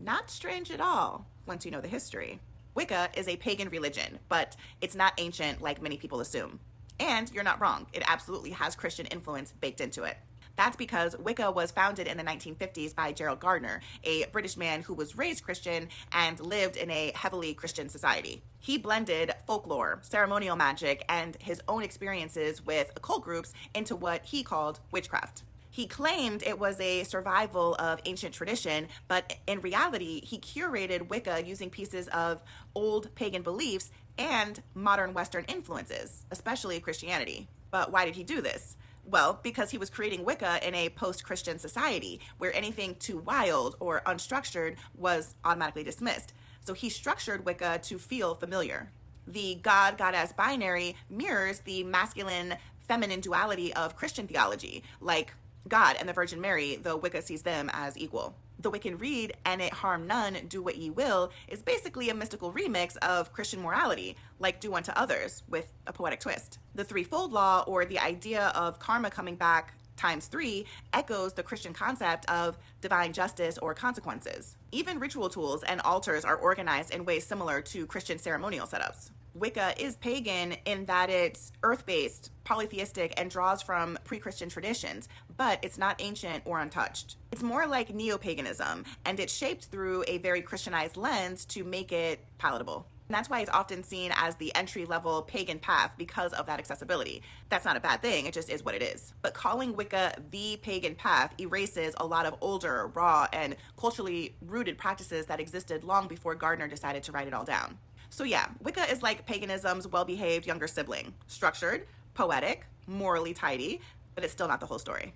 Not strange at all, once you know the history. Wicca is a pagan religion, but it's not ancient like many people assume. And you're not wrong, it absolutely has Christian influence baked into it. That's because Wicca was founded in the 1950s by Gerald Gardner, a British man who was raised Christian and lived in a heavily Christian society. He blended folklore, ceremonial magic, and his own experiences with occult groups into what he called witchcraft. He claimed it was a survival of ancient tradition, but in reality, he curated Wicca using pieces of old pagan beliefs and modern Western influences, especially Christianity. But why did he do this? Well, because he was creating Wicca in a post-Christian society where anything too wild or unstructured was automatically dismissed. So he structured Wicca to feel familiar. The god-goddess binary mirrors the masculine-feminine duality of Christian theology, like God and the Virgin Mary, though Wicca sees them as equal. The Wiccan Rede, "And it harm none, do what ye will," is basically a mystical remix of Christian morality, like do unto others, with a poetic twist. The threefold law, or the idea of karma coming back times 3, echoes the Christian concept of divine justice or consequences. Even ritual tools and altars are organized in ways similar to Christian ceremonial setups. Wicca is pagan in that it's earth-based, polytheistic, and draws from pre-Christian traditions, but it's not ancient or untouched. It's more like neo-paganism, and it's shaped through a very Christianized lens to make it palatable. And that's why it's often seen as the entry-level pagan path because of that accessibility. That's not a bad thing, it just is what it is. But calling Wicca the pagan path erases a lot of older, raw, and culturally rooted practices that existed long before Gardner decided to write it all down. So yeah, Wicca is like paganism's well-behaved younger sibling. Structured, poetic, morally tidy, but it's still not the whole story.